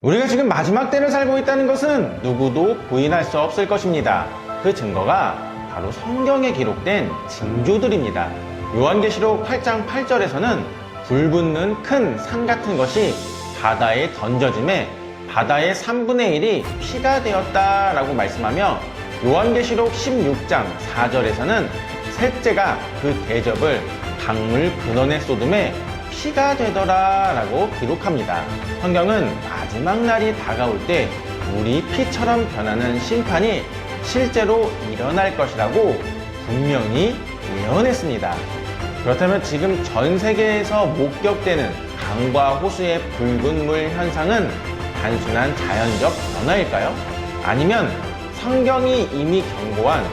우리가 지금 마지막 때를 살고 있다는 것은 누구도 부인할 수 없을 것입니다. 그 증거가 바로 성경에 기록된 징조들입니다. 요한계시록 8장 8절에서는 불 붙는 큰 산 같은 것이 바다에 던져짐에 바다의 3분의 1이 피가 되었다라고 말씀하며, 요한계시록 16장 4절에서는 셋째가 그 대접을 강물 근원에 쏟음에 피가 되더라라고 기록합니다. 성경은 마지막 날이 다가올 때 물이 피처럼 변하는 심판이 실제로 일어날 것이라고 분명히 예언했습니다. 그렇다면 지금 전 세계에서 목격되는 강과 호수의 붉은 물 현상은 단순한 자연적 변화일까요? 아니면 성경이 이미 경고한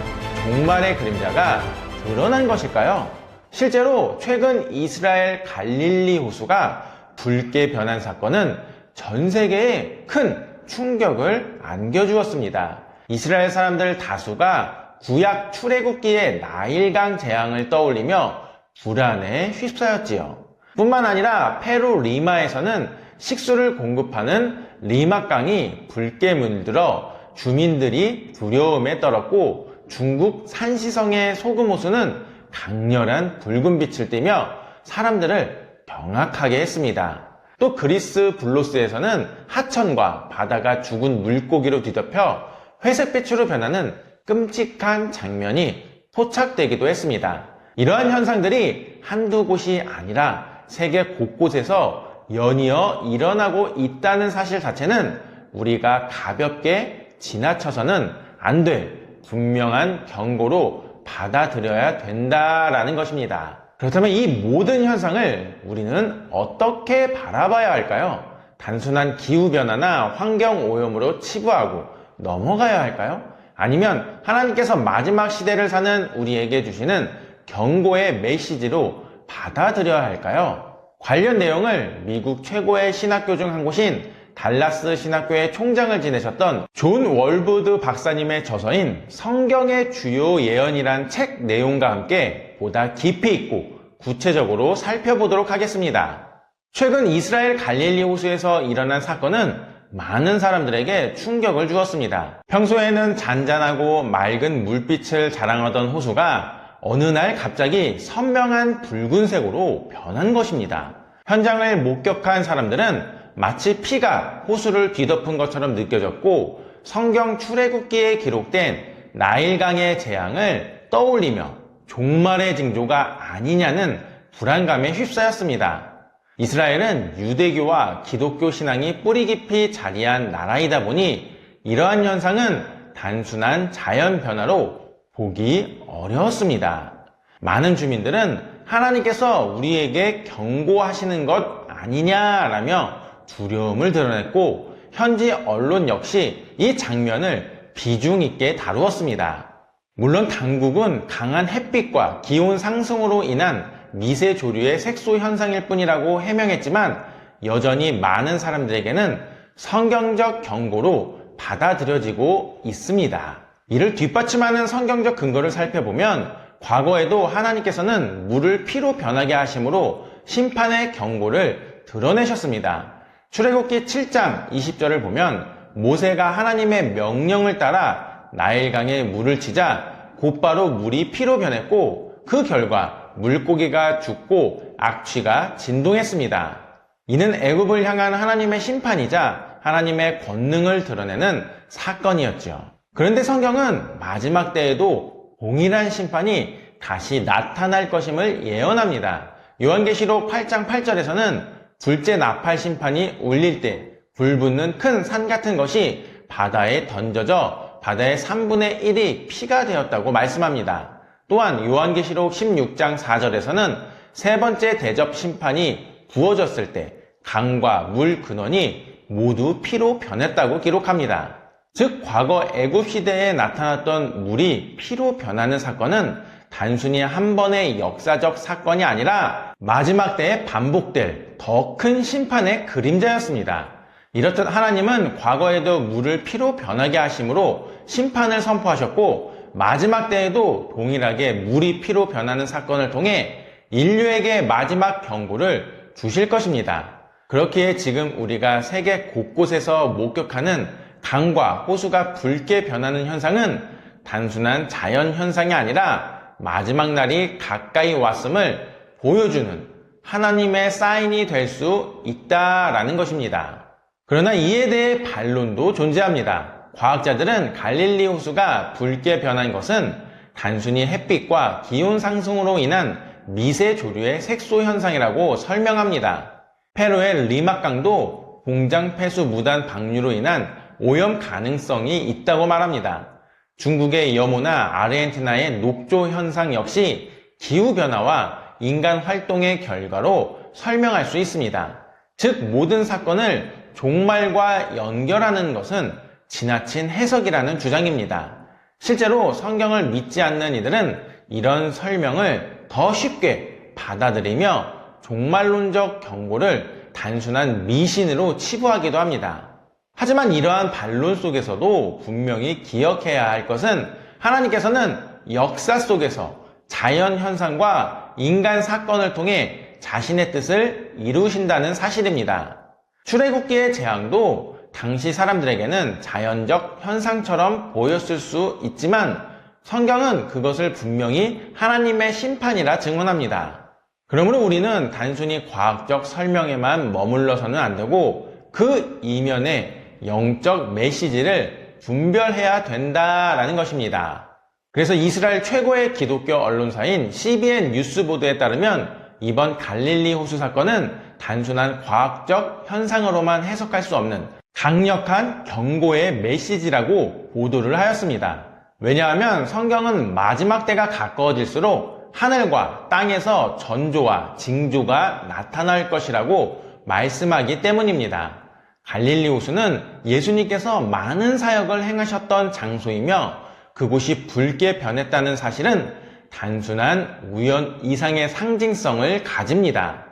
종말의 그림자가 드러난 것일까요? 실제로 최근 이스라엘 갈릴리 호수가 붉게 변한 사건은 전 세계에 큰 충격을 안겨주었습니다. 이스라엘 사람들 다수가 구약 출애굽기의 나일강 재앙을 떠올리며 불안에 휩싸였지요. 뿐만 아니라 페루 리마에서는 식수를 공급하는 리마강이 붉게 물들어 주민들이 두려움에 떨었고, 중국 산시성의 소금호수는 강렬한 붉은 빛을 띠며 사람들을 경악하게 했습니다. 또 그리스 블로스에서는 하천과 바다가 죽은 물고기로 뒤덮여 회색빛으로 변하는 끔찍한 장면이 포착되기도 했습니다. 이러한 현상들이 한두 곳이 아니라 세계 곳곳에서 연이어 일어나고 있다는 사실 자체는 우리가 가볍게 지나쳐서는 안 될 분명한 경고로 받아들여야 된다라는 것입니다. 그렇다면 이 모든 현상을 우리는 어떻게 바라봐야 할까요? 단순한 기후변화나 환경오염으로 치부하고 넘어가야 할까요? 아니면 하나님께서 마지막 시대를 사는 우리에게 주시는 경고의 메시지로 받아들여야 할까요? 관련 내용을 미국 최고의 신학교 중 한 곳인 달라스 신학교의 총장을 지내셨던 존 월부드 박사님의 저서인 성경의 주요 예언이란 책 내용과 함께 보다 깊이 있고 구체적으로 살펴보도록 하겠습니다. 최근 이스라엘 갈릴리 호수에서 일어난 사건은 많은 사람들에게 충격을 주었습니다. 평소에는 잔잔하고 맑은 물빛을 자랑하던 호수가 어느 날 갑자기 선명한 붉은색으로 변한 것입니다. 현장을 목격한 사람들은 마치 피가 호수를 뒤덮은 것처럼 느껴졌고, 성경 출애굽기에 기록된 나일강의 재앙을 떠올리며 종말의 징조가 아니냐는 불안감에 휩싸였습니다. 이스라엘은 유대교와 기독교 신앙이 뿌리 깊이 자리한 나라이다 보니 이러한 현상은 단순한 자연 변화로 보기 어려웠습니다. 많은 주민들은 하나님께서 우리에게 경고하시는 것 아니냐라며 두려움을 드러냈고, 현지 언론 역시 이 장면을 비중 있게 다루었습니다. 물론 당국은 강한 햇빛과 기온 상승으로 인한 미세 조류의 색소 현상일 뿐이라고 해명했지만, 여전히 많은 사람들에게는 성경적 경고로 받아들여지고 있습니다. 이를 뒷받침하는 성경적 근거를 살펴보면 과거에도 하나님께서는 물을 피로 변하게 하심으로 심판의 경고를 드러내셨습니다. 출애굽기 7장 20절을 보면 모세가 하나님의 명령을 따라 나일강에 물을 치자 곧바로 물이 피로 변했고, 그 결과 물고기가 죽고 악취가 진동했습니다. 이는 애굽을 향한 하나님의 심판이자 하나님의 권능을 드러내는 사건이었죠. 그런데 성경은 마지막 때에도 동일한 심판이 다시 나타날 것임을 예언합니다. 요한계시록 8장 8절에서는 둘째 나팔 심판이 울릴 때 불 붙는 큰 산 같은 것이 바다에 던져져 바다의 3분의 1이 피가 되었다고 말씀합니다. 또한 요한계시록 16장 4절에서는 세 번째 대접 심판이 부어졌을 때 강과 물 근원이 모두 피로 변했다고 기록합니다. 즉 과거 애굽 시대에 나타났던 물이 피로 변하는 사건은 단순히 한 번의 역사적 사건이 아니라 마지막 때에 반복될 더 큰 심판의 그림자였습니다. 이렇듯 하나님은 과거에도 물을 피로 변하게 하심으로 심판을 선포하셨고, 마지막 때에도 동일하게 물이 피로 변하는 사건을 통해 인류에게 마지막 경고를 주실 것입니다. 그렇기에 지금 우리가 세계 곳곳에서 목격하는 강과 호수가 붉게 변하는 현상은 단순한 자연 현상이 아니라 마지막 날이 가까이 왔음을 보여주는 하나님의 사인이 될 수 있다라는 것입니다. 그러나 이에 대해 반론도 존재합니다. 과학자들은 갈릴리 호수가 붉게 변한 것은 단순히 햇빛과 기온 상승으로 인한 미세 조류의 색소 현상이라고 설명합니다. 페루의 리막강도 공장 폐수 무단 방류로 인한 오염 가능성이 있다고 말합니다. 중국의 여모나 아르헨티나의 녹조 현상 역시 기후변화와 인간 활동의 결과로 설명할 수 있습니다. 즉 모든 사건을 종말과 연결하는 것은 지나친 해석이라는 주장입니다. 실제로 성경을 믿지 않는 이들은 이런 설명을 더 쉽게 받아들이며 종말론적 경고를 단순한 미신으로 치부하기도 합니다. 하지만 이러한 반론 속에서도 분명히 기억해야 할 것은 하나님께서는 역사 속에서 자연 현상과 인간 사건을 통해 자신의 뜻을 이루신다는 사실입니다. 출애굽기의 재앙도 당시 사람들에게는 자연적 현상처럼 보였을 수 있지만 성경은 그것을 분명히 하나님의 심판이라 증언합니다. 그러므로 우리는 단순히 과학적 설명에만 머물러서는 안 되고 그 이면에 영적 메시지를 분별해야 된다라는 것입니다. 그래서 이스라엘 최고의 기독교 언론사인 CBN 뉴스 보도에 따르면 이번 갈릴리 호수 사건은 단순한 과학적 현상으로만 해석할 수 없는 강력한 경고의 메시지라고 보도를 하였습니다. 왜냐하면 성경은 마지막 때가 가까워질수록 하늘과 땅에서 전조와 징조가 나타날 것이라고 말씀하기 때문입니다. 갈릴리 호수는 예수님께서 많은 사역을 행하셨던 장소이며 그곳이 붉게 변했다는 사실은 단순한 우연 이상의 상징성을 가집니다.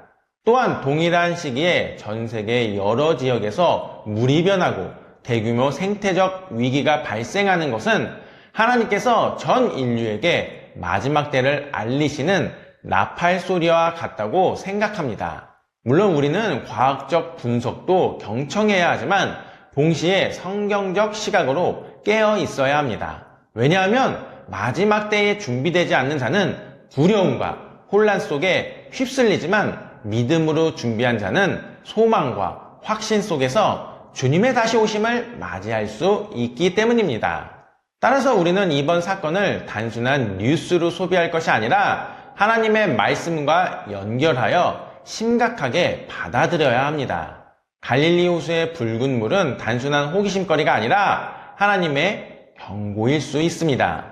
또한 동일한 시기에 전 세계 여러 지역에서 물이 변하고 대규모 생태적 위기가 발생하는 것은 하나님께서 전 인류에게 마지막 때를 알리시는 나팔 소리와 같다고 생각합니다. 물론 우리는 과학적 분석도 경청해야 하지만 동시에 성경적 시각으로 깨어 있어야 합니다. 왜냐하면 마지막 때에 준비되지 않는 자는 두려움과 혼란 속에 휩쓸리지만 믿음으로 준비한 자는 소망과 확신 속에서 주님의 다시 오심을 맞이할 수 있기 때문입니다. 따라서 우리는 이번 사건을 단순한 뉴스로 소비할 것이 아니라 하나님의 말씀과 연결하여 심각하게 받아들여야 합니다. 갈릴리 호수의 붉은 물은 단순한 호기심거리가 아니라 하나님의 경고일 수 있습니다.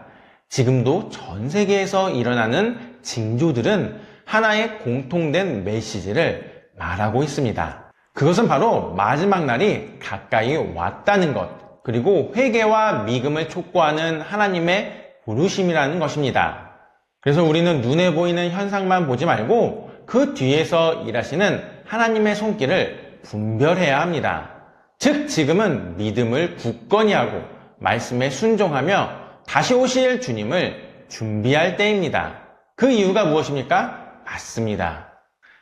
지금도 전 세계에서 일어나는 징조들은 하나의 공통된 메시지를 말하고 있습니다. 그것은 바로 마지막 날이 가까이 왔다는 것, 그리고 회개와 믿음을 촉구하는 하나님의 부르심이라는 것입니다. 그래서 우리는 눈에 보이는 현상만 보지 말고 그 뒤에서 일하시는 하나님의 손길을 분별해야 합니다. 즉 지금은 믿음을 굳건히 하고 말씀에 순종하며 다시 오실 주님을 준비할 때입니다. 그 이유가 무엇입니까? 맞습니다.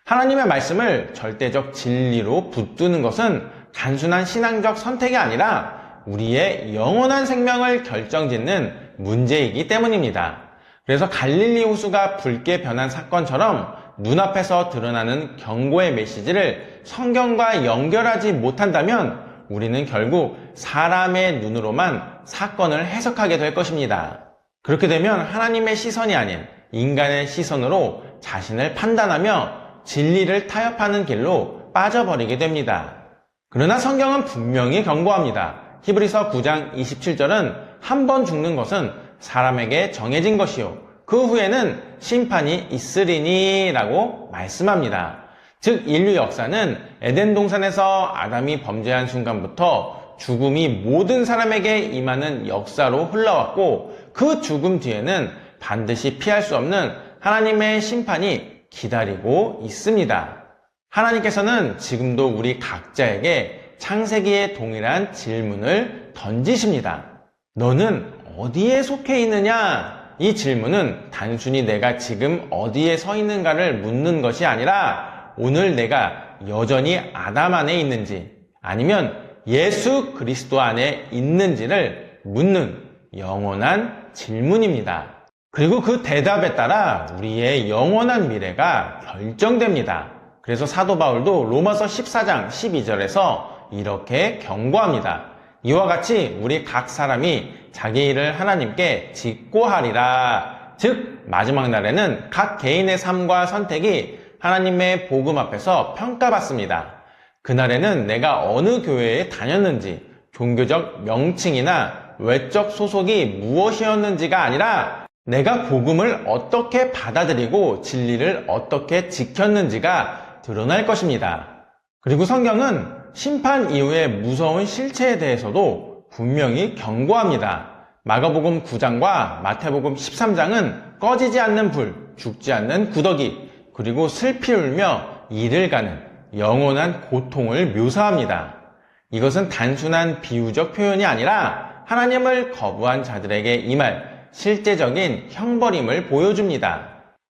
하나님의 말씀을 절대적 진리로 붙드는 것은 단순한 신앙적 선택이 아니라 우리의 영원한 생명을 결정짓는 문제이기 때문입니다. 그래서 갈릴리 호수가 붉게 변한 사건처럼 눈앞에서 드러나는 경고의 메시지를 성경과 연결하지 못한다면 우리는 결국 사람의 눈으로만 사건을 해석하게 될 것입니다. 그렇게 되면 하나님의 시선이 아닌 인간의 시선으로 자신을 판단하며 진리를 타협하는 길로 빠져버리게 됩니다. 그러나 성경은 분명히 경고합니다. 히브리서 9장 27절은 한 번 죽는 것은 사람에게 정해진 것이요 그 후에는 심판이 있으리니 라고 말씀합니다. 즉 인류 역사는 에덴 동산에서 아담이 범죄한 순간부터 죽음이 모든 사람에게 임하는 역사로 흘러왔고 그 죽음 뒤에는 반드시 피할 수 없는 하나님의 심판이 기다리고 있습니다. 하나님께서는 지금도 우리 각자에게 창세기에 동일한 질문을 던지십니다. 너는 어디에 속해 있느냐? 이 질문은 단순히 내가 지금 어디에 서 있는가를 묻는 것이 아니라 오늘 내가 여전히 아담 안에 있는지 아니면 예수 그리스도 안에 있는지를 묻는 영원한 질문입니다. 그리고 그 대답에 따라 우리의 영원한 미래가 결정됩니다. 그래서 사도 바울도 로마서 14장 12절에서 이렇게 경고합니다. 이와 같이 우리 각 사람이 자기 일을 하나님께 짓고 하리라. 즉 마지막 날에는 각 개인의 삶과 선택이 하나님의 복음 앞에서 평가받습니다. 그날에는 내가 어느 교회에 다녔는지, 종교적 명칭이나 외적 소속이 무엇이었는지가 아니라 내가 복음을 어떻게 받아들이고 진리를 어떻게 지켰는지가 드러날 것입니다. 그리고 성경은 심판 이후의 무서운 실체에 대해서도 분명히 경고합니다. 마가복음 9장과 마태복음 13장은 꺼지지 않는 불, 죽지 않는 구더기, 그리고 슬피 울며 이를 가는 영원한 고통을 묘사합니다. 이것은 단순한 비유적 표현이 아니라 하나님을 거부한 자들에게 임할 실제적인 형벌임을 보여줍니다.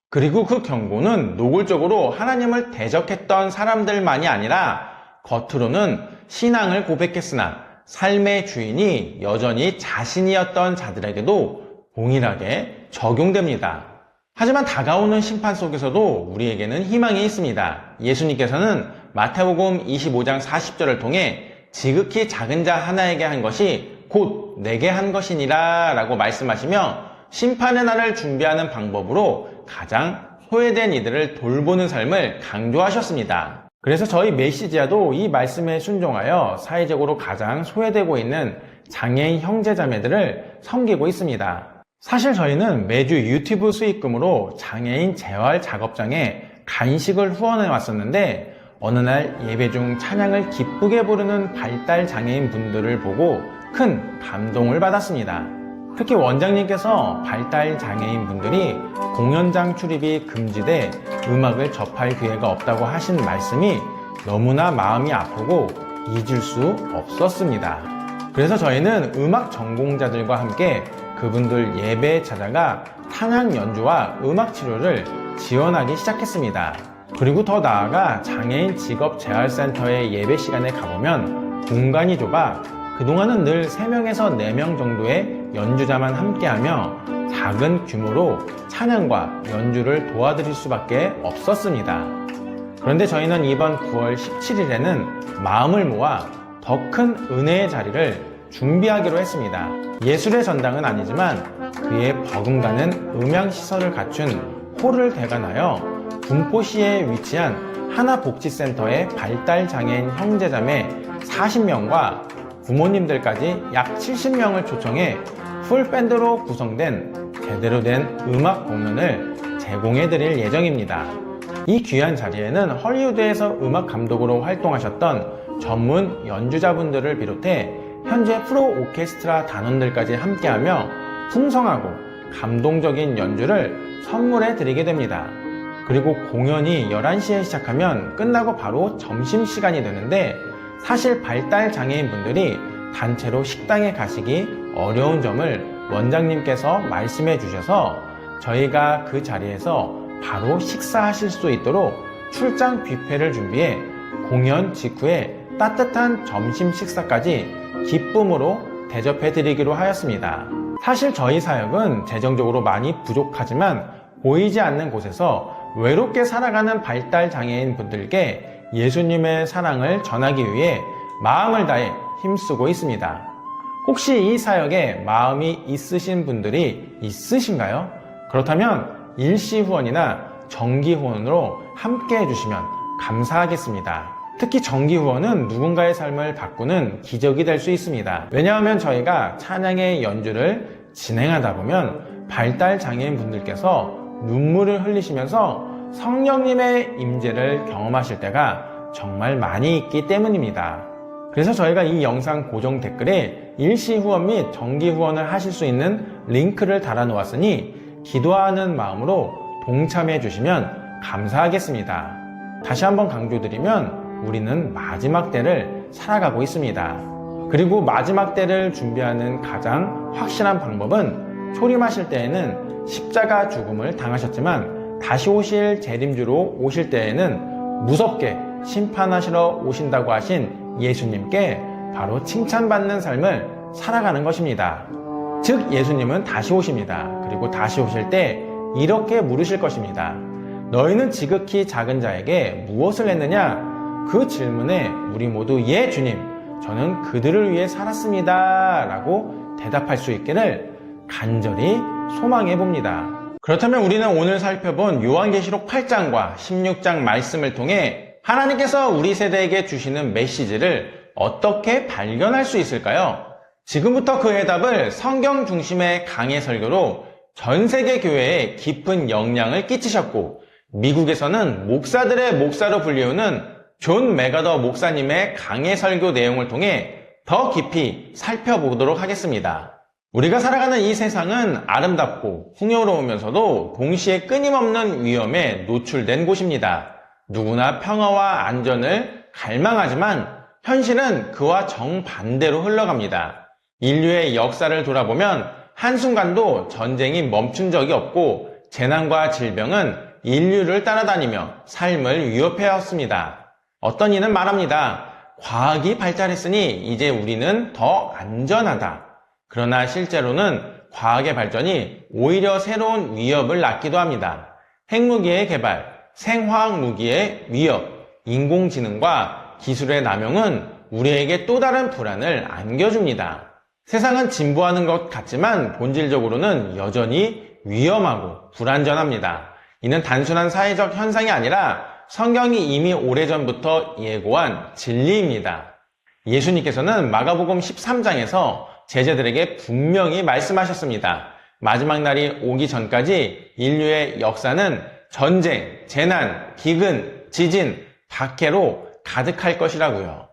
그리고 그 경고는 노골적으로 하나님을 대적했던 사람들만이 아니라 겉으로는 신앙을 고백했으나 삶의 주인이 여전히 자신이었던 자들에게도 동일하게 적용됩니다. 하지만 다가오는 심판 속에서도 우리에게는 희망이 있습니다. 예수님께서는 마태복음 25장 40절을 통해 지극히 작은 자 하나에게 한 것이 곧 내게 한 것이니라 라고 말씀하시며 심판의 날을 준비하는 방법으로 가장 소외된 이들을 돌보는 삶을 강조하셨습니다. 그래서 저희 메시지아도 이 말씀에 순종하여 사회적으로 가장 소외되고 있는 장애인 형제자매들을 섬기고 있습니다. 사실 저희는 매주 유튜브 수익금으로 장애인 재활 작업장에 간식을 후원해 왔었는데 어느 날 예배 중 찬양을 기쁘게 부르는 발달 장애인 분들을 보고 큰 감동을 받았습니다. 특히 원장님께서 발달 장애인 분들이 공연장 출입이 금지돼 음악을 접할 기회가 없다고 하신 말씀이 너무나 마음이 아프고 잊을 수 없었습니다. 그래서 저희는 음악 전공자들과 함께 그분들 예배에 찾아가 찬양 연주와 음악 치료를 지원하기 시작했습니다. 그리고 더 나아가 장애인 직업재활센터의 예배 시간에 가보면 공간이 좁아 그동안은 늘 3명에서 4명 정도의 연주자만 함께하며 작은 규모로 찬양과 연주를 도와드릴 수밖에 없었습니다. 그런데 저희는 이번 9월 17일에는 마음을 모아 더 큰 은혜의 자리를 준비하기로 했습니다. 예술의 전당은 아니지만 그에 버금가는 음향시설을 갖춘 홀을 대관하여 군포시에 위치한 하나복지센터의 발달장애인 형제자매 40명과 부모님들까지 약 70명을 초청해 풀밴드로 구성된 제대로 된 음악 공연을 제공해 드릴 예정입니다. 이 귀한 자리에는 헐리우드에서 음악 감독으로 활동하셨던 전문 연주자분들을 비롯해 현재 프로 오케스트라 단원들까지 함께하며 풍성하고 감동적인 연주를 선물해 드리게 됩니다. 그리고 공연이 11시에 시작하면 끝나고 바로 점심시간이 되는데 사실 발달 장애인 분들이 단체로 식당에 가시기 어려운 점을 원장님께서 말씀해 주셔서 저희가 그 자리에서 바로 식사하실 수 있도록 출장 뷔페를 준비해 공연 직후에 따뜻한 점심 식사까지 기쁨으로 대접해 드리기로 하였습니다. 사실 저희 사역은 재정적으로 많이 부족하지만 보이지 않는 곳에서 외롭게 살아가는 발달 장애인 분들께 예수님의 사랑을 전하기 위해 마음을 다해 힘쓰고 있습니다. 혹시 이 사역에 마음이 있으신 분들이 있으신가요? 그렇다면 일시 후원이나 정기 후원으로 함께 해주시면 감사하겠습니다. 특히 정기 후원은 누군가의 삶을 바꾸는 기적이 될 수 있습니다. 왜냐하면 저희가 찬양의 연주를 진행하다 보면 발달 장애인 분들께서 눈물을 흘리시면서 성령님의 임재를 경험하실 때가 정말 많이 있기 때문입니다. 그래서 저희가 이 영상 고정 댓글에 일시 후원 및 정기 후원을 하실 수 있는 링크를 달아 놓았으니 기도하는 마음으로 동참해 주시면 감사하겠습니다. 다시 한번 강조드리면 우리는 마지막 때를 살아가고 있습니다. 그리고 마지막 때를 준비하는 가장 확실한 방법은 초림하실 때에는 십자가 죽음을 당하셨지만 다시 오실 재림주로 오실 때에는 무섭게 심판하시러 오신다고 하신 예수님께 바로 칭찬받는 삶을 살아가는 것입니다. 즉 예수님은 다시 오십니다. 그리고 다시 오실 때 이렇게 물으실 것입니다. 너희는 지극히 작은 자에게 무엇을 했느냐? 그 질문에 우리 모두 예 주님, 저는 그들을 위해 살았습니다 라고 대답할 수 있기를 간절히 소망해 봅니다. 그렇다면 우리는 오늘 살펴본 요한계시록 8장과 16장 말씀을 통해 하나님께서 우리 세대에게 주시는 메시지를 어떻게 발견할 수 있을까요? 지금부터 그 해답을 성경 중심의 강해 설교로 전 세계 교회에 깊은 영향을 끼치셨고 미국에서는 목사들의 목사로 불리우는 존 맥아더 목사님의 강해 설교 내용을 통해 더 깊이 살펴보도록 하겠습니다. 우리가 살아가는 이 세상은 아름답고 풍요로우면서도 동시에 끊임없는 위험에 노출된 곳입니다. 누구나 평화와 안전을 갈망하지만 현실은 그와 정반대로 흘러갑니다. 인류의 역사를 돌아보면 한순간도 전쟁이 멈춘 적이 없고 재난과 질병은 인류를 따라다니며 삶을 위협해왔습니다. 어떤 이는 말합니다. 과학이 발달했으니 이제 우리는 더 안전하다. 그러나 실제로는 과학의 발전이 오히려 새로운 위협을 낳기도 합니다. 핵무기의 개발, 생화학 무기의 위협, 인공지능과 기술의 남용은 우리에게 또 다른 불안을 안겨줍니다. 세상은 진보하는 것 같지만 본질적으로는 여전히 위험하고 불안전합니다. 이는 단순한 사회적 현상이 아니라 성경이 이미 오래전부터 예고한 진리입니다. 예수님께서는 마가복음 13장에서 제자들에게 분명히 말씀하셨습니다. 마지막 날이 오기 전까지 인류의 역사는 전쟁, 재난, 기근, 지진, 박해로 가득할 것이라고요.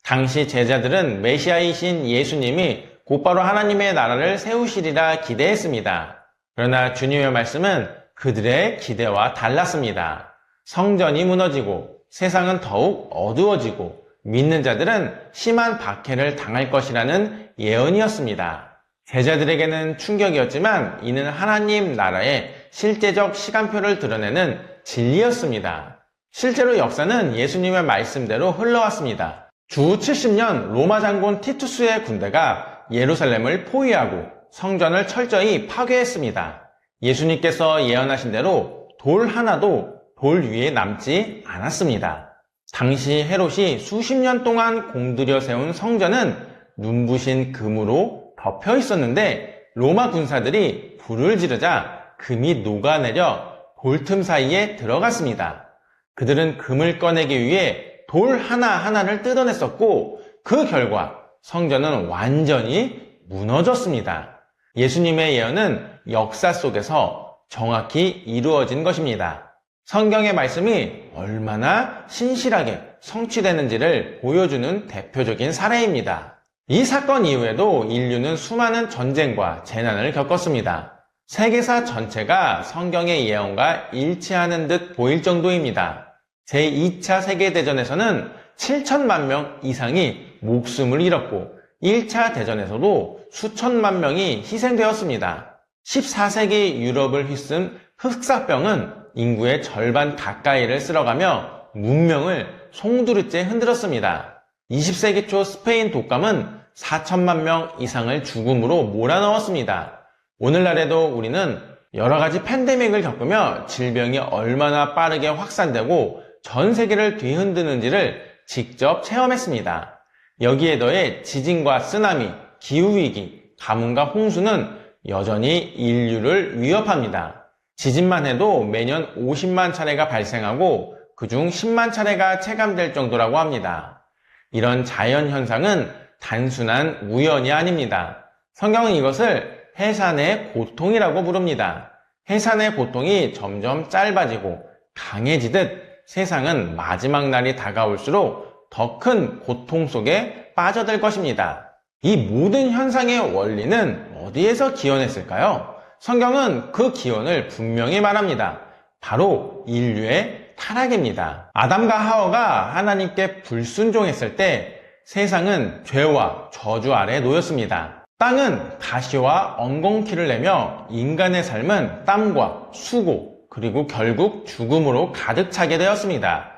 당시 제자들은 메시아이신 예수님이 곧바로 하나님의 나라를 세우시리라 기대했습니다. 그러나 주님의 말씀은 그들의 기대와 달랐습니다. 성전이 무너지고 세상은 더욱 어두워지고 믿는 자들은 심한 박해를 당할 것이라는 예언이었습니다. 제자들에게는 충격이었지만 이는 하나님 나라의 실제적 시간표를 드러내는 진리였습니다. 실제로 역사는 예수님의 말씀대로 흘러왔습니다. 주 70년 로마 장군 티투스의 군대가 예루살렘을 포위하고 성전을 철저히 파괴했습니다. 예수님께서 예언하신 대로 돌 하나도 돌 위에 남지 않았습니다. 당시 헤롯이 수십 년 동안 공들여 세운 성전은 눈부신 금으로 덮여 있었는데 로마 군사들이 불을 지르자 금이 녹아내려 돌틈 사이에 들어갔습니다. 그들은 금을 꺼내기 위해 돌 하나하나를 뜯어냈었고 그 결과 성전은 완전히 무너졌습니다. 예수님의 예언은 역사 속에서 정확히 이루어진 것입니다. 성경의 말씀이 얼마나 신실하게 성취되는지를 보여주는 대표적인 사례입니다. 이 사건 이후에도 인류는 수많은 전쟁과 재난을 겪었습니다. 세계사 전체가 성경의 예언과 일치하는 듯 보일 정도입니다. 제2차 세계대전에서는 7천만 명 이상이 목숨을 잃었고 1차 대전에서도 수천만 명이 희생되었습니다. 14세기 유럽을 휩쓴 흑사병은 인구의 절반 가까이를 쓸어가며 문명을 송두리째 흔들었습니다. 20세기 초 스페인 독감은 4천만 명 이상을 죽음으로 몰아넣었습니다. 오늘날에도 우리는 여러 가지 팬데믹을 겪으며 질병이 얼마나 빠르게 확산되고 전 세계를 뒤흔드는지를 직접 체험했습니다. 여기에 더해 지진과 쓰나미, 기후위기, 가뭄과 홍수는 여전히 인류를 위협합니다. 지진만 해도 매년 50만 차례가 발생하고 그중 10만 차례가 체감될 정도라고 합니다. 이런 자연현상은 단순한 우연이 아닙니다. 성경은 이것을 해산의 고통이라고 부릅니다. 해산의 고통이 점점 짧아지고 강해지듯 세상은 마지막 날이 다가올수록 더 큰 고통 속에 빠져들 것입니다. 이 모든 현상의 원리는 어디에서 기원했을까요? 성경은 그 기원을 분명히 말합니다. 바로 인류의 타락입니다. 아담과 하와가 하나님께 불순종했을 때 세상은 죄와 저주 아래 놓였습니다. 땅은 가시와 엉겅퀴를 내며 인간의 삶은 땀과 수고 그리고 결국 죽음으로 가득 차게 되었습니다.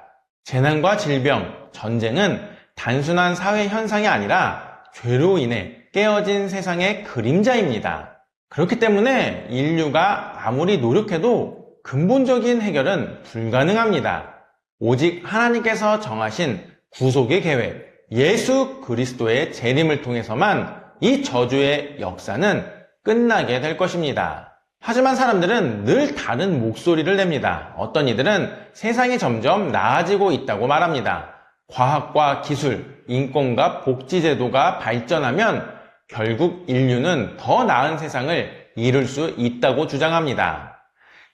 재난과 질병, 전쟁은 단순한 사회 현상이 아니라 죄로 인해 깨어진 세상의 그림자입니다. 그렇기 때문에 인류가 아무리 노력해도 근본적인 해결은 불가능합니다. 오직 하나님께서 정하신 구속의 계획, 예수 그리스도의 재림을 통해서만 이 저주의 역사는 끝나게 될 것입니다. 하지만 사람들은 늘 다른 목소리를 냅니다. 어떤 이들은 세상이 점점 나아지고 있다고 말합니다. 과학과 기술, 인권과 복지제도가 발전하면 결국 인류는 더 나은 세상을 이룰 수 있다고 주장합니다.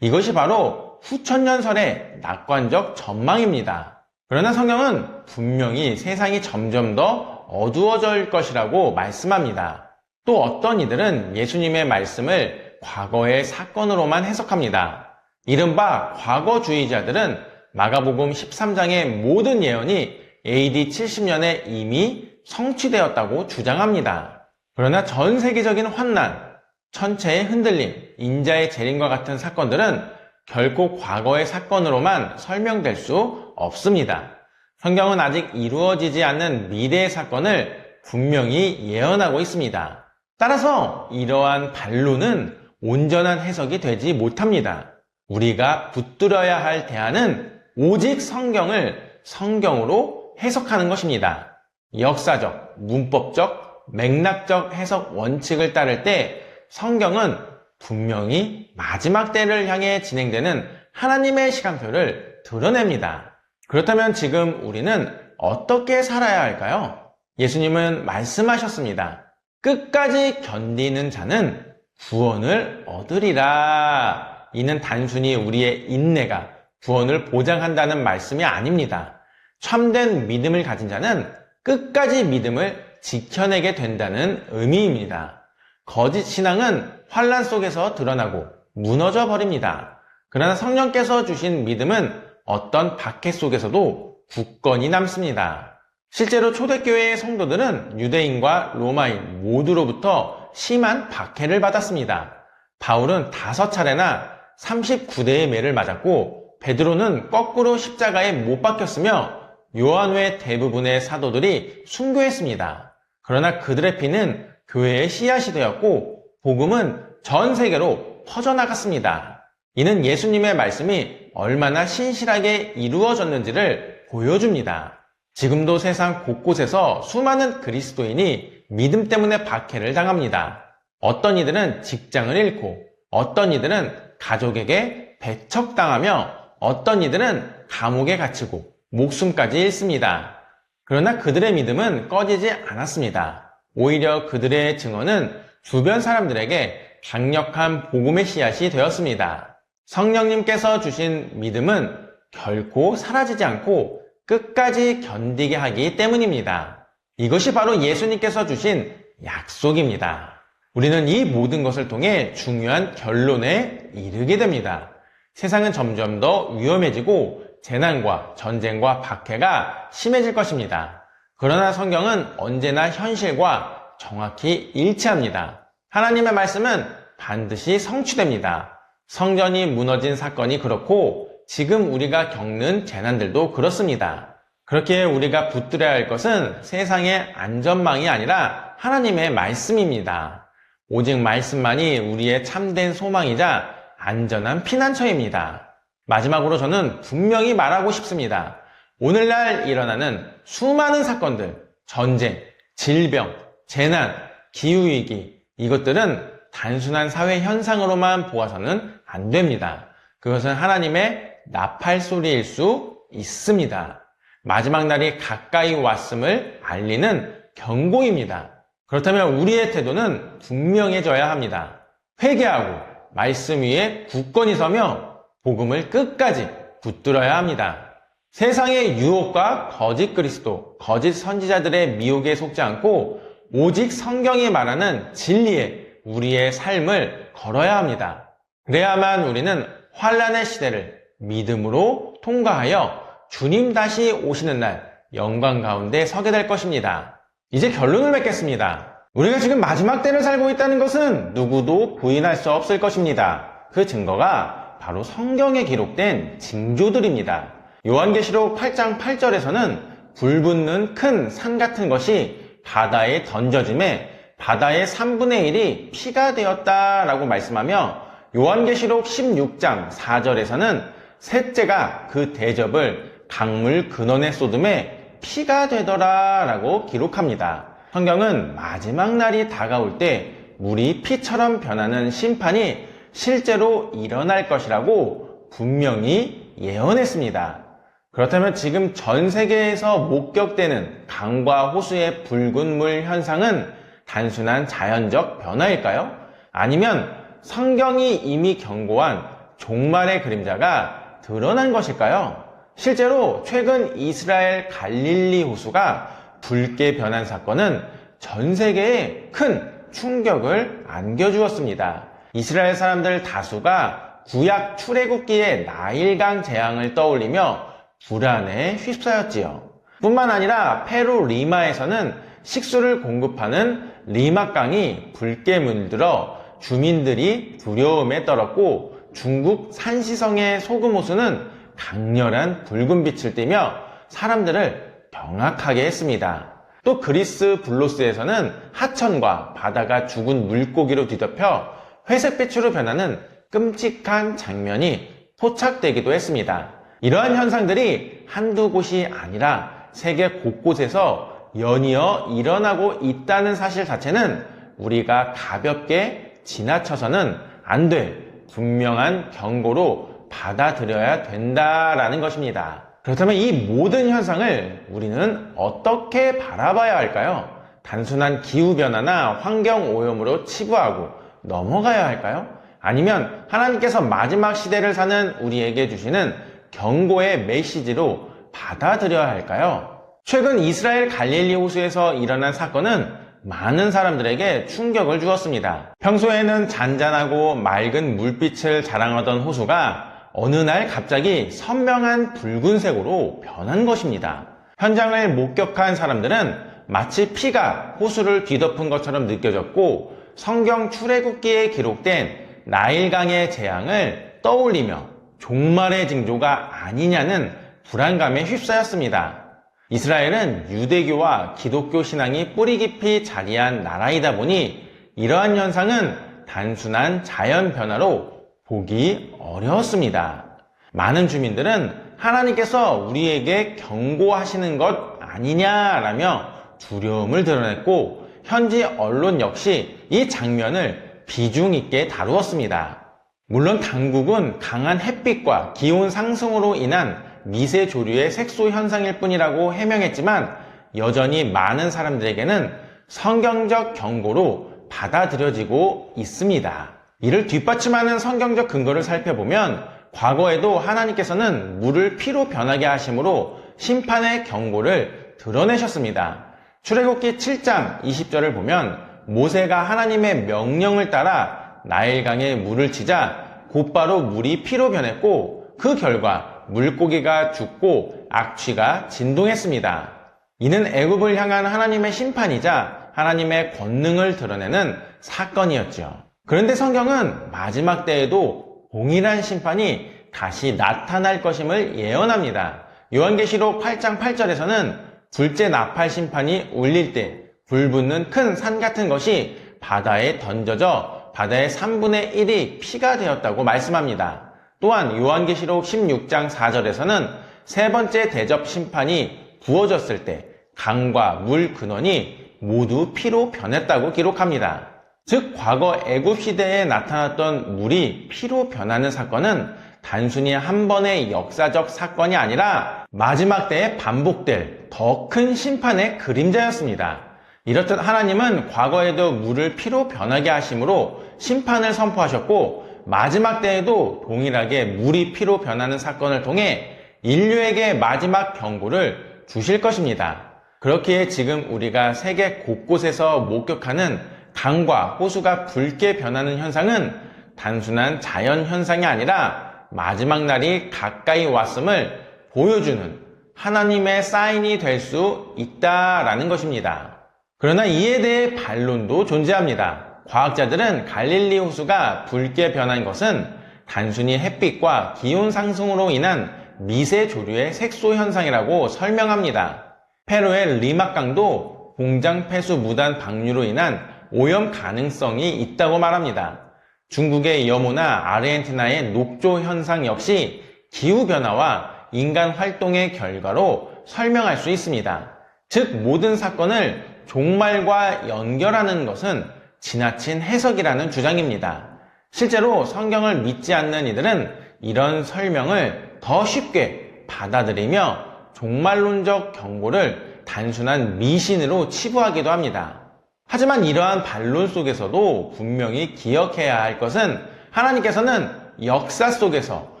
이것이 바로 후천년설의 낙관적 전망입니다. 그러나 성경은 분명히 세상이 점점 더 어두워질 것이라고 말씀합니다. 또 어떤 이들은 예수님의 말씀을 과거의 사건으로만 해석합니다. 이른바 과거주의자들은 마가복음 13장의 모든 예언이 AD 70년에 이미 성취되었다고 주장합니다. 그러나 전 세계적인 환난, 천체의 흔들림, 인자의 재림과 같은 사건들은 결코 과거의 사건으로만 설명될 수 없습니다. 성경은 아직 이루어지지 않는 미래의 사건을 분명히 예언하고 있습니다. 따라서 이러한 반론은 온전한 해석이 되지 못합니다. 우리가 붙들어야 할 대안은 오직 성경을 성경으로 해석하는 것입니다. 역사적, 문법적, 맥락적 해석 원칙을 따를 때 성경은 분명히 마지막 때를 향해 진행되는 하나님의 시간표를 드러냅니다. 그렇다면 지금 우리는 어떻게 살아야 할까요? 예수님은 말씀하셨습니다. 끝까지 견디는 자는 구원을 얻으리라. 이는 단순히 우리의 인내가 구원을 보장한다는 말씀이 아닙니다. 참된 믿음을 가진 자는 끝까지 믿음을 지켜내게 된다는 의미입니다. 거짓 신앙은 환난 속에서 드러나고 무너져 버립니다. 그러나 성령께서 주신 믿음은 어떤 박해 속에서도 굳건히 남습니다. 실제로 초대교회의 성도들은 유대인과 로마인 모두로부터 심한 박해를 받았습니다. 바울은 5차례나 39대의 매를 맞았고 베드로는 거꾸로 십자가에 못 박혔으며 요한 외 대부분의 사도들이 순교했습니다. 그러나 그들의 피는 교회의 씨앗이 되었고 복음은 전 세계로 퍼져나갔습니다. 이는 예수님의 말씀이 얼마나 신실하게 이루어졌는지를 보여줍니다. 지금도 세상 곳곳에서 수많은 그리스도인이 믿음 때문에 박해를 당합니다. 어떤 이들은 직장을 잃고 어떤 이들은 가족에게 배척당하며 어떤 이들은 감옥에 갇히고 목숨까지 잃습니다. 그러나 그들의 믿음은 꺼지지 않았습니다. 오히려 그들의 증언은 주변 사람들에게 강력한 복음의 씨앗이 되었습니다. 성령님께서 주신 믿음은 결코 사라지지 않고 끝까지 견디게 하기 때문입니다. 이것이 바로 예수님께서 주신 약속입니다. 우리는 이 모든 것을 통해 중요한 결론에 이르게 됩니다. 세상은 점점 더 위험해지고 재난과 전쟁과 박해가 심해질 것입니다. 그러나 성경은 언제나 현실과 정확히 일치합니다. 하나님의 말씀은 반드시 성취됩니다. 성전이 무너진 사건이 그렇고 지금 우리가 겪는 재난들도 그렇습니다. 그렇게 우리가 붙들어야 할 것은 세상의 안전망이 아니라 하나님의 말씀입니다. 오직 말씀만이 우리의 참된 소망이자 안전한 피난처입니다. 마지막으로 저는 분명히 말하고 싶습니다. 오늘날 일어나는 수많은 사건들, 전쟁, 질병, 재난, 기후위기, 이것들은 단순한 사회 현상으로만 보아서는 안 됩니다. 그것은 하나님의 나팔 소리일 수 있습니다. 마지막 날이 가까이 왔음을 알리는 경고입니다. 그렇다면 우리의 태도는 분명해져야 합니다. 회개하고 말씀 위에 굳건히 서며 복음을 끝까지 붙들어야 합니다. 세상의 유혹과 거짓 그리스도, 거짓 선지자들의 미혹에 속지 않고 오직 성경이 말하는 진리에 우리의 삶을 걸어야 합니다. 그래야만 우리는 환난의 시대를 믿음으로 통과하여 주님 다시 오시는 날 영광 가운데 서게 될 것입니다. 이제 결론을 맺겠습니다. 우리가 지금 마지막 때를 살고 있다는 것은 누구도 부인할 수 없을 것입니다. 그 증거가 바로 성경에 기록된 징조들입니다. 요한계시록 8장 8절에서는 불붙는 큰 산 같은 것이 바다에 던져짐에 바다의 3분의 1이 피가 되었다라고 말씀하며 요한계시록 16장 4절에서는 셋째가 그 대접을 강물 근원에 쏟음에 피가 되더라라고 기록합니다. 성경은 마지막 날이 다가올 때 물이 피처럼 변하는 심판이 실제로 일어날 것이라고 분명히 예언했습니다. 그렇다면 지금 전 세계에서 목격되는 강과 호수의 붉은 물 현상은 단순한 자연적 변화일까요? 아니면 성경이 이미 경고한 종말의 그림자가 드러난 것일까요? 실제로 최근 이스라엘 갈릴리 호수가 붉게 변한 사건은 전 세계에 큰 충격을 안겨주었습니다. 이스라엘 사람들 다수가 구약 출애굽기의 나일강 재앙을 떠올리며 불안에 휩싸였지요. 뿐만 아니라 페루 리마에서는 식수를 공급하는 리마강이 붉게 물들어 주민들이 두려움에 떨었고, 중국 산시성의 소금호수는 강렬한 붉은 빛을 띠며 사람들을 경악하게 했습니다. 또 그리스 블로스에서는 하천과 바다가 죽은 물고기로 뒤덮여 회색빛으로 변하는 끔찍한 장면이 포착되기도 했습니다. 이러한 현상들이 한두 곳이 아니라 세계 곳곳에서 연이어 일어나고 있다는 사실 자체는 우리가 가볍게 지나쳐서는 안 될 분명한 경고로 받아들여야 된다라는 것입니다. 그렇다면 이 모든 현상을 우리는 어떻게 바라봐야 할까요? 단순한 기후변화나 환경오염으로 치부하고 넘어가야 할까요? 아니면 하나님께서 마지막 시대를 사는 우리에게 주시는 경고의 메시지로 받아들여야 할까요? 최근 이스라엘 갈릴리 호수에서 일어난 사건은 많은 사람들에게 충격을 주었습니다. 평소에는 잔잔하고 맑은 물빛을 자랑하던 호수가 어느 날 갑자기 선명한 붉은색으로 변한 것입니다. 현장을 목격한 사람들은 마치 피가 호수를 뒤덮은 것처럼 느껴졌고, 성경 출애굽기에 기록된 나일강의 재앙을 떠올리며 종말의 징조가 아니냐는 불안감에 휩싸였습니다. 이스라엘은 유대교와 기독교 신앙이 뿌리 깊이 자리한 나라이다 보니 이러한 현상은 단순한 자연 변화로 보기 어려웠습니다. 많은 주민들은 하나님께서 우리에게 경고하시는 것 아니냐라며 두려움을 드러냈고, 현지 언론 역시 이 장면을 비중 있게 다루었습니다. 물론 당국은 강한 햇빛과 기온 상승으로 인한 미세 조류의 색소 현상일 뿐이라고 해명했지만 여전히 많은 사람들에게는 성경적 경고로 받아들여지고 있습니다. 이를 뒷받침하는 성경적 근거를 살펴보면 과거에도 하나님께서는 물을 피로 변하게 하심으로 심판의 경고를 드러내셨습니다. 출애굽기 7장 20절을 보면 모세가 하나님의 명령을 따라 나일강에 물을 치자 곧바로 물이 피로 변했고, 그 결과 물고기가 죽고 악취가 진동했습니다. 이는 애굽을 향한 하나님의 심판이자 하나님의 권능을 드러내는 사건이었죠. 그런데 성경은 마지막 때에도 동일한 심판이 다시 나타날 것임을 예언합니다. 요한계시록 8장 8절에서는 둘째 나팔 심판이 울릴 때 불붙는 큰 산 같은 것이 바다에 던져져 바다의 3분의 1이 피가 되었다고 말씀합니다. 또한 요한계시록 16장 4절에서는 세 번째 대접 심판이 부어졌을 때 강과 물 근원이 모두 피로 변했다고 기록합니다. 즉 과거 애굽 시대에 나타났던 물이 피로 변하는 사건은 단순히 한 번의 역사적 사건이 아니라 마지막 때에 반복될 더 큰 심판의 그림자였습니다. 이렇듯 하나님은 과거에도 물을 피로 변하게 하심으로 심판을 선포하셨고, 마지막 때에도 동일하게 물이 피로 변하는 사건을 통해 인류에게 마지막 경고를 주실 것입니다. 그렇기에 지금 우리가 세계 곳곳에서 목격하는 강과 호수가 붉게 변하는 현상은 단순한 자연 현상이 아니라 마지막 날이 가까이 왔음을 보여주는 하나님의 사인이 될 수 있다라는 것입니다. 그러나 이에 대해 반론도 존재합니다. 과학자들은 갈릴리 호수가 붉게 변한 것은 단순히 햇빛과 기온 상승으로 인한 미세 조류의 색소 현상이라고 설명합니다. 페루의 리막강도 공장 폐수 무단 방류로 인한 오염 가능성이 있다고 말합니다. 중국의 여모나 아르헨티나의 녹조 현상 역시 기후변화와 인간 활동의 결과로 설명할 수 있습니다. 즉 모든 사건을 종말과 연결하는 것은 지나친 해석이라는 주장입니다. 실제로 성경을 믿지 않는 이들은 이런 설명을 더 쉽게 받아들이며 종말론적 경고를 단순한 미신으로 치부하기도 합니다. 하지만 이러한 반론 속에서도 분명히 기억해야 할 것은 하나님께서는 역사 속에서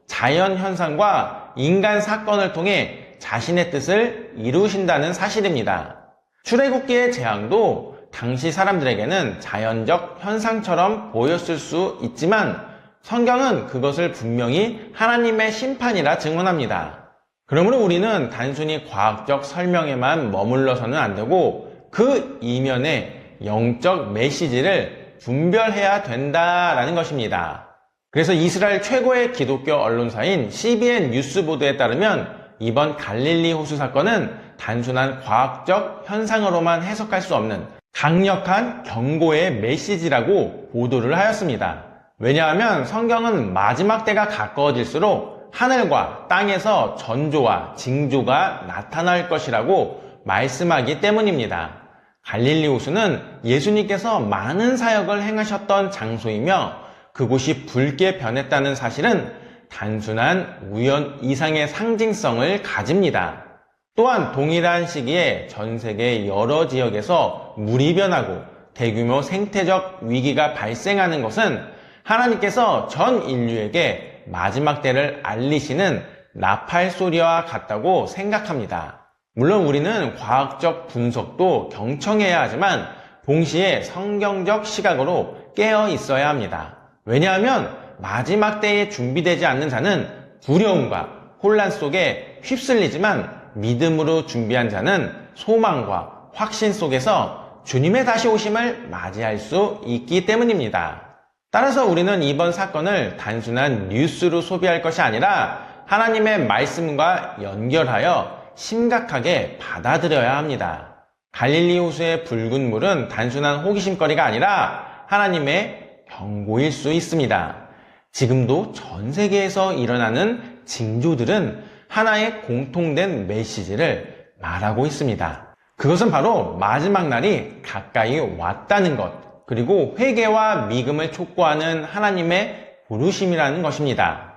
자연 현상과 인간 사건을 통해 자신의 뜻을 이루신다는 사실입니다. 출애굽기의 재앙도 당시 사람들에게는 자연적 현상처럼 보였을 수 있지만 성경은 그것을 분명히 하나님의 심판이라 증언합니다. 그러므로 우리는 단순히 과학적 설명에만 머물러서는 안 되고 그 이면의 영적 메시지를 분별해야 된다라는 것입니다. 그래서 이스라엘 최고의 기독교 언론사인 CBN 뉴스 보도에 따르면 이번 갈릴리 호수 사건은 단순한 과학적 현상으로만 해석할 수 없는 강력한 경고의 메시지라고 보도를 하였습니다. 왜냐하면 성경은 마지막 때가 가까워질수록 하늘과 땅에서 전조와 징조가 나타날 것이라고 말씀하기 때문입니다. 갈릴리 호수는 예수님께서 많은 사역을 행하셨던 장소이며 그곳이 붉게 변했다는 사실은 단순한 우연 이상의 상징성을 가집니다. 또한 동일한 시기에 전 세계 여러 지역에서 물이 변하고 대규모 생태적 위기가 발생하는 것은 하나님께서 전 인류에게 마지막 때를 알리시는 나팔 소리와 같다고 생각합니다. 물론 우리는 과학적 분석도 경청해야 하지만 동시에 성경적 시각으로 깨어 있어야 합니다. 왜냐하면 마지막 때에 준비되지 않는 자는 두려움과 혼란 속에 휩쓸리지만 믿음으로 준비한 자는 소망과 확신 속에서 주님의 다시 오심을 맞이할 수 있기 때문입니다. 따라서 우리는 이번 사건을 단순한 뉴스로 소비할 것이 아니라 하나님의 말씀과 연결하여 심각하게 받아들여야 합니다. 갈릴리 호수의 붉은 물은 단순한 호기심거리가 아니라 하나님의 경고일 수 있습니다. 지금도 전 세계에서 일어나는 징조들은 하나의 공통된 메시지를 말하고 있습니다. 그것은 바로 마지막 날이 가까이 왔다는 것, 그리고 회개와 믿음을 촉구하는 하나님의 부르심이라는 것입니다.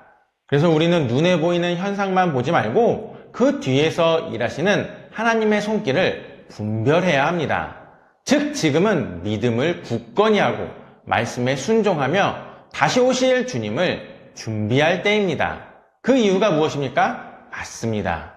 그래서 우리는 눈에 보이는 현상만 보지 말고 그 뒤에서 일하시는 하나님의 손길을 분별해야 합니다. 즉 지금은 믿음을 굳건히 하고 말씀에 순종하며 다시 오실 주님을 준비할 때입니다. 그 이유가 무엇입니까? 맞습니다.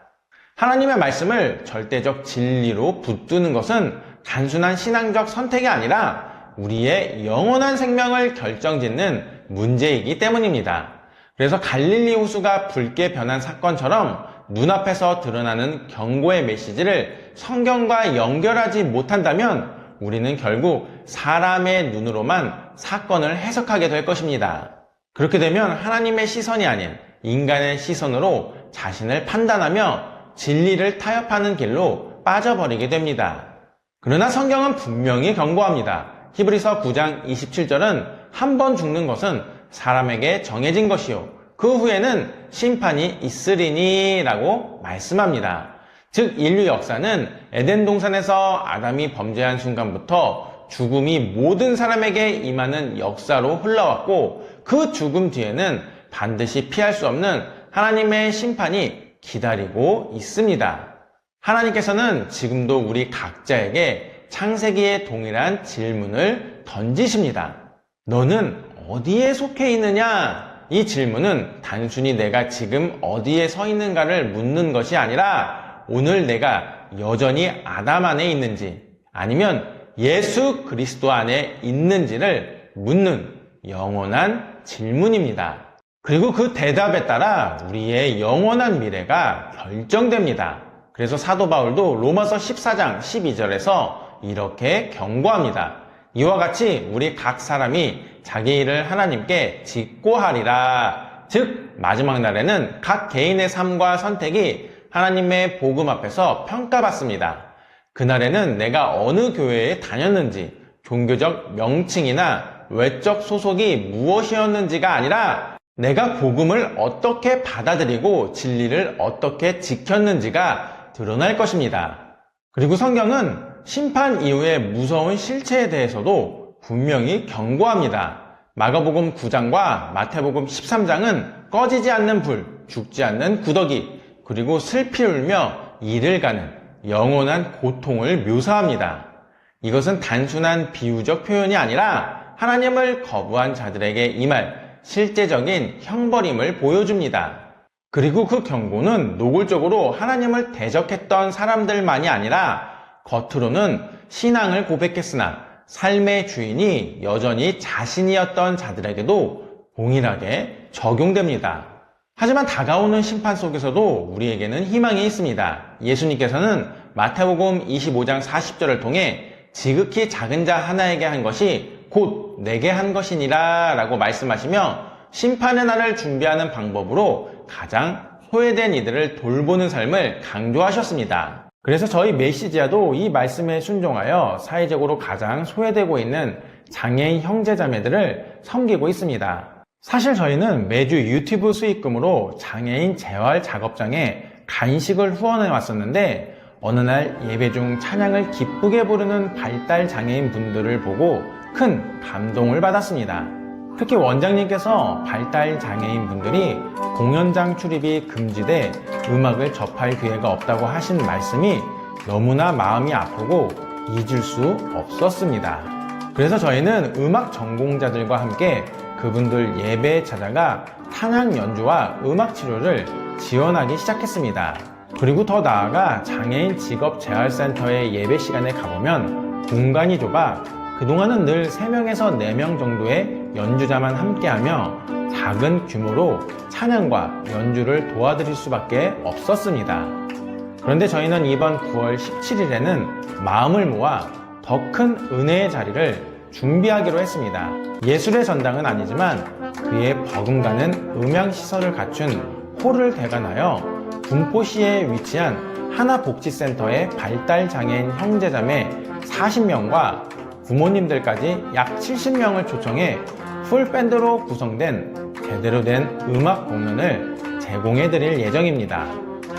하나님의 말씀을 절대적 진리로 붙드는 것은 단순한 신앙적 선택이 아니라 우리의 영원한 생명을 결정짓는 문제이기 때문입니다. 그래서 갈릴리 호수가 붉게 변한 사건처럼 눈앞에서 드러나는 경고의 메시지를 성경과 연결하지 못한다면 우리는 결국 사람의 눈으로만 사건을 해석하게 될 것입니다. 그렇게 되면 하나님의 시선이 아닌 인간의 시선으로 자신을 판단하며 진리를 타협하는 길로 빠져버리게 됩니다. 그러나 성경은 분명히 경고합니다. 히브리서 9장 27절은 한 번 죽는 것은 사람에게 정해진 것이요 그 후에는 심판이 있으리니 라고 말씀합니다. 즉 인류 역사는 에덴 동산에서 아담이 범죄한 순간부터 죽음이 모든 사람에게 임하는 역사로 흘러왔고 그 죽음 뒤에는 반드시 피할 수 없는 하나님의 심판이 기다리고 있습니다. 하나님께서는 지금도 우리 각자에게 창세기의 동일한 질문을 던지십니다. 너는 어디에 속해 있느냐? 이 질문은 단순히 내가 지금 어디에 서 있는가를 묻는 것이 아니라 오늘 내가 여전히 아담 안에 있는지 아니면 예수 그리스도 안에 있는지를 묻는 영원한 질문입니다. 그리고 그 대답에 따라 우리의 영원한 미래가 결정됩니다. 그래서 사도 바울도 로마서 14장 12절에서 이렇게 경고합니다. 이와 같이 우리 각 사람이 자기 일을 하나님께 직고하리라. 즉 마지막 날에는 각 개인의 삶과 선택이 하나님의 복음 앞에서 평가받습니다. 그날에는 내가 어느 교회에 다녔는지, 종교적 명칭이나 외적 소속이 무엇이었는지가 아니라 내가 복음을 어떻게 받아들이고 진리를 어떻게 지켰는지가 드러날 것입니다. 그리고 성경은 심판 이후의 무서운 실체에 대해서도 분명히 경고합니다. 마가복음 9장과 마태복음 13장은 꺼지지 않는 불, 죽지 않는 구더기, 그리고 슬피 울며 이를 가는 영원한 고통을 묘사합니다. 이것은 단순한 비유적 표현이 아니라 하나님을 거부한 자들에게 임할 실제적인 형벌임을 보여줍니다. 그리고 그 경고는 노골적으로 하나님을 대적했던 사람들만이 아니라 겉으로는 신앙을 고백했으나 삶의 주인이 여전히 자신이었던 자들에게도 동일하게 적용됩니다. 하지만 다가오는 심판 속에서도 우리에게는 희망이 있습니다. 예수님께서는 마태복음 25장 40절을 통해 지극히 작은 자 하나에게 한 것이 곧 내게 한 것이니라 라고 말씀하시며 심판의 날을 준비하는 방법으로 가장 소외된 이들을 돌보는 삶을 강조하셨습니다. 그래서 저희 메시지아도 이 말씀에 순종하여 사회적으로 가장 소외되고 있는 장애인 형제자매들을 섬기고 있습니다. 사실 저희는 매주 유튜브 수익금으로 장애인 재활 작업장에 간식을 후원해 왔었는데 어느 날 예배 중 찬양을 기쁘게 부르는 발달 장애인 분들을 보고 큰 감동을 받았습니다. 특히 원장님께서 발달 장애인 분들이 공연장 출입이 금지돼 음악을 접할 기회가 없다고 하신 말씀이 너무나 마음이 아프고 잊을 수 없었습니다. 그래서 저희는 음악 전공자들과 함께 그분들 예배에 찾아가 찬양 연주와 음악 치료를 지원하기 시작했습니다. 그리고 더 나아가 장애인 직업재활센터의 예배 시간에 가보면 공간이 좁아 그동안은 늘 3명에서 4명 정도의 연주자만 함께하며 작은 규모로 찬양과 연주를 도와드릴 수밖에 없었습니다. 그런데 저희는 이번 9월 17일에는 마음을 모아 더 큰 은혜의 자리를 준비하기로 했습니다. 예술의 전당은 아니지만 그에 버금가는 음향시설을 갖춘 홀을 대관하여 군포시에 위치한 하나복지센터의 발달장애인 형제자매 40명과 부모님들까지 약 70명을 초청해 풀밴드로 구성된 제대로 된 음악 공연을 제공해 드릴 예정입니다.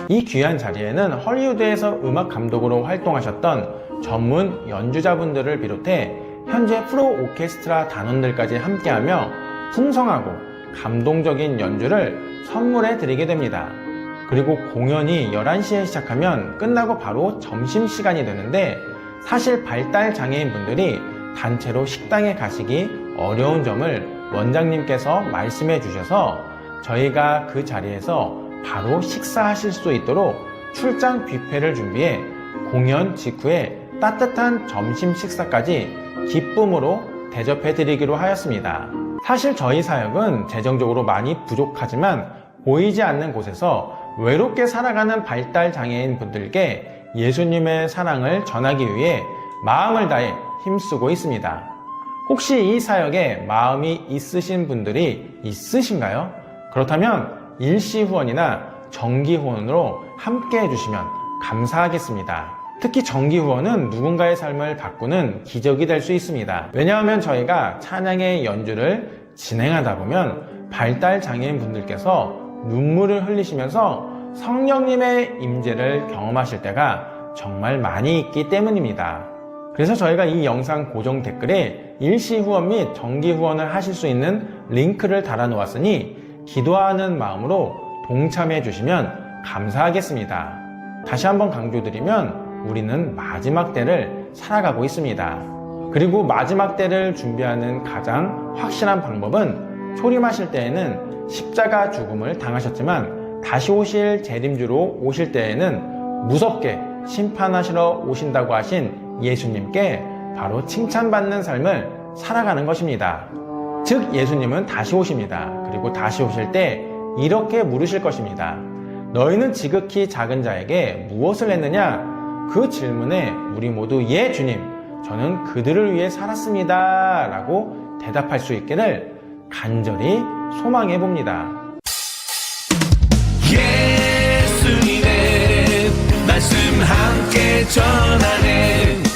이 귀한 자리에는 헐리우드에서 음악 감독으로 활동하셨던 전문 연주자분들을 비롯해 현재 프로 오케스트라 단원들까지 함께하며 풍성하고 감동적인 연주를 선물해 드리게 됩니다. 그리고 공연이 11시에 시작하면 끝나고 바로 점심시간이 되는데 사실 발달 장애인 분들이 단체로 식당에 가시기 어려운 점을 원장님께서 말씀해 주셔서 저희가 그 자리에서 바로 식사하실 수 있도록 출장 뷔페를 준비해 공연 직후에 따뜻한 점심 식사까지 기쁨으로 대접해 드리기로 하였습니다. 사실 저희 사역은 재정적으로 많이 부족하지만 보이지 않는 곳에서 외롭게 살아가는 발달 장애인 분들께 예수님의 사랑을 전하기 위해 마음을 다해 힘쓰고 있습니다. 혹시 이 사역에 마음이 있으신 분들이 있으신가요? 그렇다면 일시 후원이나 정기 후원으로 함께 해주시면 감사하겠습니다. 특히 정기 후원은 누군가의 삶을 바꾸는 기적이 될 수 있습니다. 왜냐하면 저희가 찬양의 연주를 진행하다 보면 발달 장애인 분들께서 눈물을 흘리시면서 성령님의 임재를 경험하실 때가 정말 많이 있기 때문입니다. 그래서 저희가 이 영상 고정 댓글에 일시 후원 및 정기 후원을 하실 수 있는 링크를 달아 놓았으니 기도하는 마음으로 동참해 주시면 감사하겠습니다. 다시 한번 강조드리면 우리는 마지막 때를 살아가고 있습니다. 그리고 마지막 때를 준비하는 가장 확실한 방법은 초림하실 때에는 십자가 죽음을 당하셨지만 다시 오실 재림주로 오실 때에는 무섭게 심판하시러 오신다고 하신 예수님께 바로 칭찬받는 삶을 살아가는 것입니다. 즉 예수님은 다시 오십니다. 그리고 다시 오실 때 이렇게 물으실 것입니다. 너희는 지극히 작은 자에게 무엇을 했느냐? 그 질문에 우리 모두 예 주님, 저는 그들을 위해 살았습니다 라고 대답할 수 있기를 간절히 소망해 봅니다. 예수님의 말씀 함께 전하네